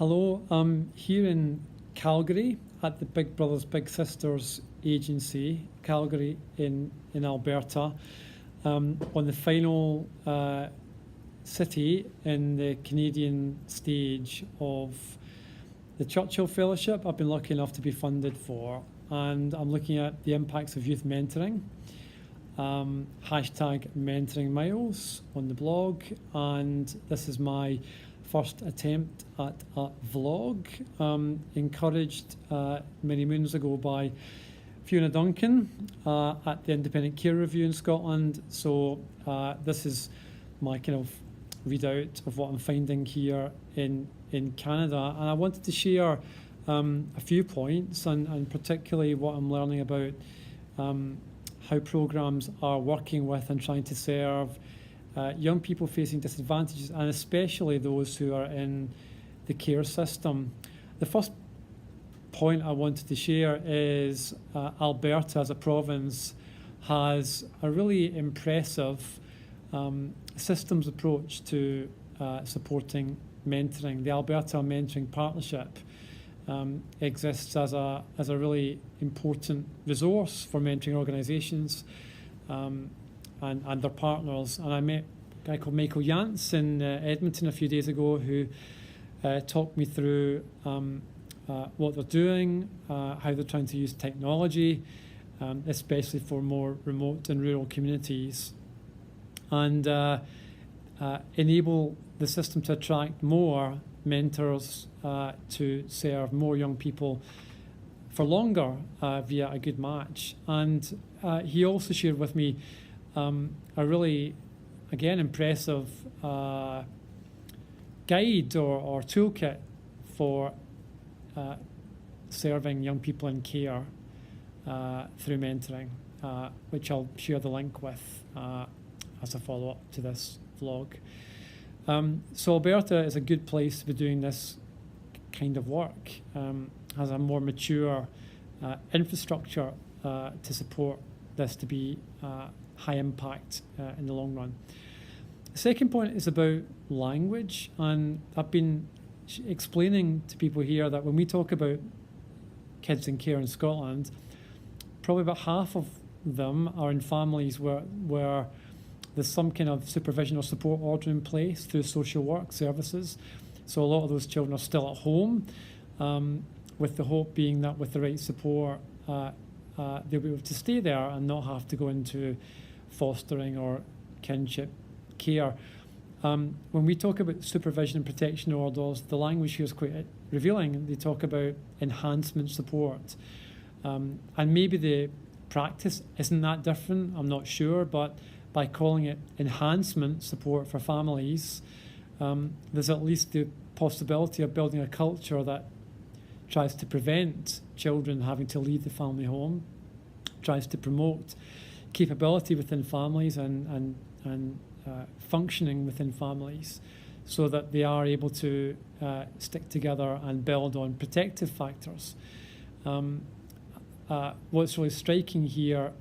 Hello, I'm here in Calgary at the Big Brothers Big Sisters agency, Calgary in Alberta, on the final city in the Canadian stage of the Churchill Fellowship I've been lucky enough to be funded for, and I'm looking at the impacts of youth mentoring, hashtag mentoring miles on the blog, and this is my first attempt at a vlog, encouraged many moons ago by Fiona Duncan at the Independent Care Review in Scotland. So this is my kind of readout of what I'm finding here in Canada, and I wanted to share a few points and particularly what I'm learning about how programs are working with and trying to serve young people facing disadvantages, and especially those who are in the care system. The first point I wanted to share is Alberta as a province has a really impressive systems approach to supporting mentoring. The Alberta Mentoring Partnership exists as a really important resource for mentoring organisations and their partners. And I met a guy called Michael Yance in Edmonton a few days ago who talked me through what they're doing, how they're trying to use technology, especially for more remote and rural communities, and enable the system to attract more mentors to serve more young people for longer via a good match. And he also shared with me a really, again, impressive guide or toolkit for serving young people in care through mentoring, which I'll share the link with as a follow-up to this vlog. So Alberta is a good place to be doing this kind of work, has a more mature infrastructure to support this to be high impact in the long run. The second point is about language, and I've been explaining to people here that when we talk about kids in care in Scotland, probably about half of them are in families where there's some kind of supervision or support order in place through social work services. So a lot of those children are still at home, with the hope being that with the right support, they'll be able to stay there and not have to go into fostering or kinship care. When we talk about supervision and protection orders, the language here is quite revealing. They talk about enhancement support. And maybe the practice isn't that different, I'm not sure, but by calling it enhancement support for families, there's at least the possibility of building a culture that tries to prevent children having to leave the family home, tries to promote capability within families and functioning within families so that they are able to stick together and build on protective factors. What's really striking here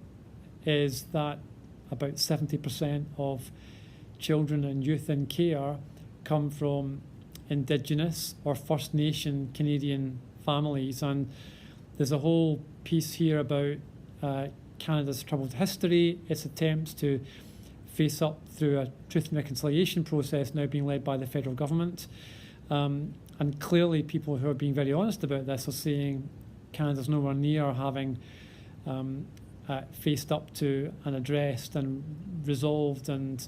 is that about 70% of children and youth in care come from Indigenous or First Nation Canadian families, and there's a whole piece here about Canada's troubled history, its attempts to face up through a truth and reconciliation process now being led by the federal government. And clearly people who are being very honest about this are saying Canada's nowhere near having faced up to and addressed and resolved and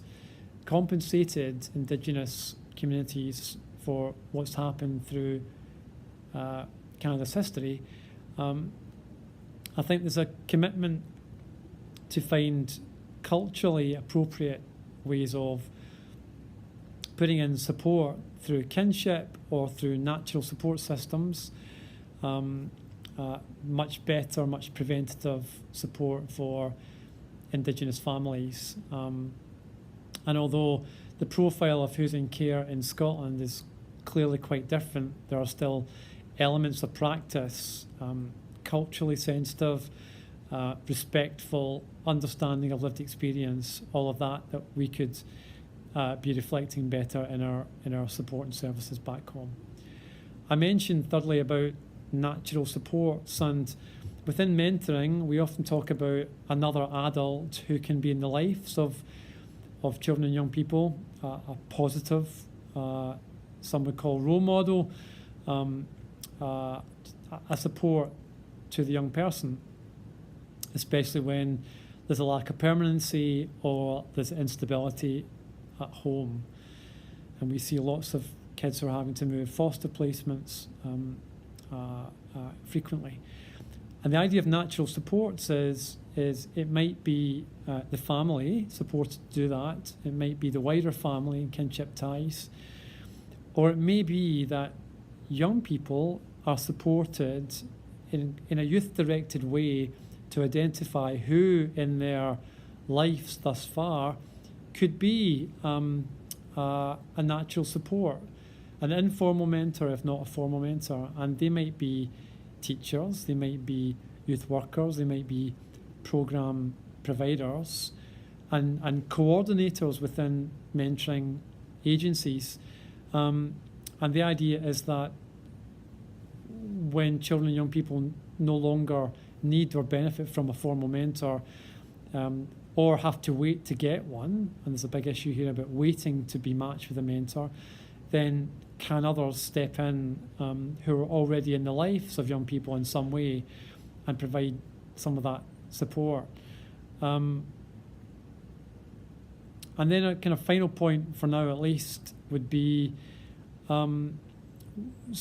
compensated Indigenous communities for what's happened through Canada's history. I think there's a commitment to find culturally appropriate ways of putting in support through kinship or through natural support systems, much better, much preventative support for Indigenous families. And although the profile of who's in care in Scotland is clearly quite different, there are still elements of practice, culturally sensitive, respectful, understanding of lived experience, all of that we could be reflecting better in our support and services back home. I mentioned thirdly about natural supports, and within mentoring we often talk about another adult who can be in the lives of children and young people, a positive, some would call role model, a support to the young person, especially when there's a lack of permanency or there's instability at home. And we see lots of kids who are having to move foster placements frequently. And the idea of natural supports is it might be the family supported to do that. It might be the wider family and kinship ties. Or it may be that young people are supported in a youth-directed way to identify who in their lives thus far could be a natural support, an informal mentor, if not a formal mentor. And they might be teachers, they might be youth workers, they might be program providers and coordinators within mentoring agencies. And the idea is that when children and young people no longer need or benefit from a formal mentor, or have to wait to get one, and there's a big issue here about waiting to be matched with a mentor, then can others step in who are already in the lives of young people in some way and provide some of that support. And then a kind of final point for now at least would be some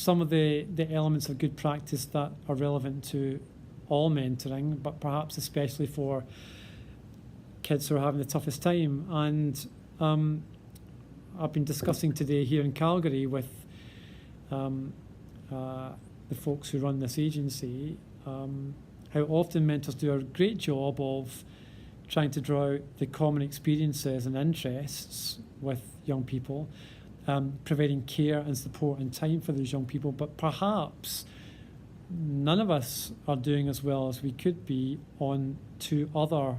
of the elements of good practice that are relevant to all mentoring, but perhaps especially for kids who are having the toughest time. And I've been discussing today here in Calgary with the folks who run this agency how often mentors do a great job of trying to draw out the common experiences and interests with young people, providing care and support and time for those young people, but perhaps none of us are doing as well as we could be on two other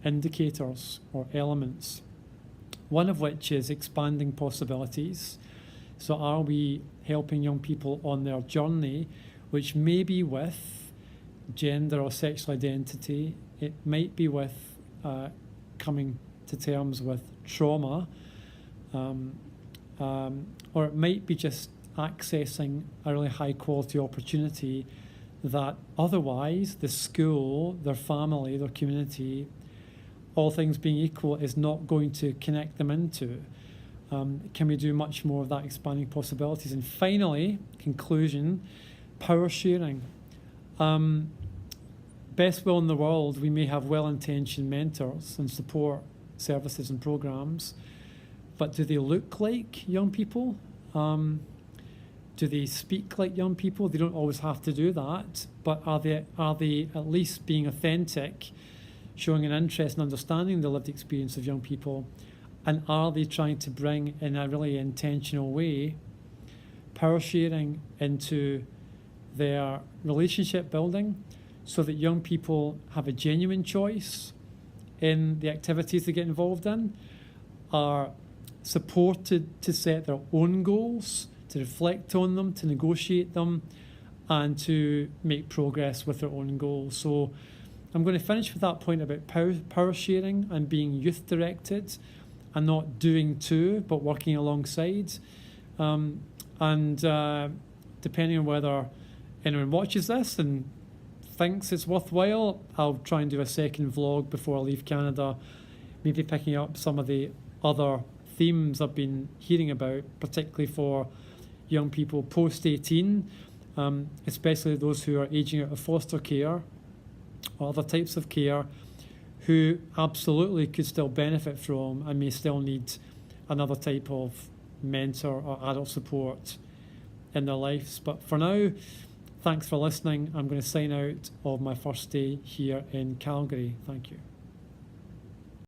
indicators or elements, one of which is expanding possibilities. So are we helping young people on their journey, which may be with gender or sexual identity, it might be with coming to terms with trauma, or it might be just accessing a really high quality opportunity that otherwise the school, their family, their community, all things being equal, is not going to connect them into. Can we do much more of that expanding possibilities? And finally, conclusion, power sharing. Best will in the world, we may have well-intentioned mentors and support services and programs, but do they look like young people? Do they speak like young people? They don't always have to do that, but are they at least being authentic, showing an interest in understanding the lived experience of young people? And are they trying to bring, in a really intentional way, power sharing into their relationship building so that young people have a genuine choice in the activities they get involved in, are supported to set their own goals, to reflect on them, to negotiate them, and to make progress with their own goals. So I'm going to finish with that point about power sharing and being youth directed and not doing to, but working alongside. And depending on whether anyone watches this and thinks it's worthwhile, I'll try and do a second vlog before I leave Canada, maybe picking up some of the other themes I've been hearing about, particularly for young people post-18, especially those who are aging out of foster care or other types of care, who absolutely could still benefit from and may still need another type of mentor or adult support in their lives. But for now, thanks for listening. I'm going to sign out of my first day here in Calgary. Thank you.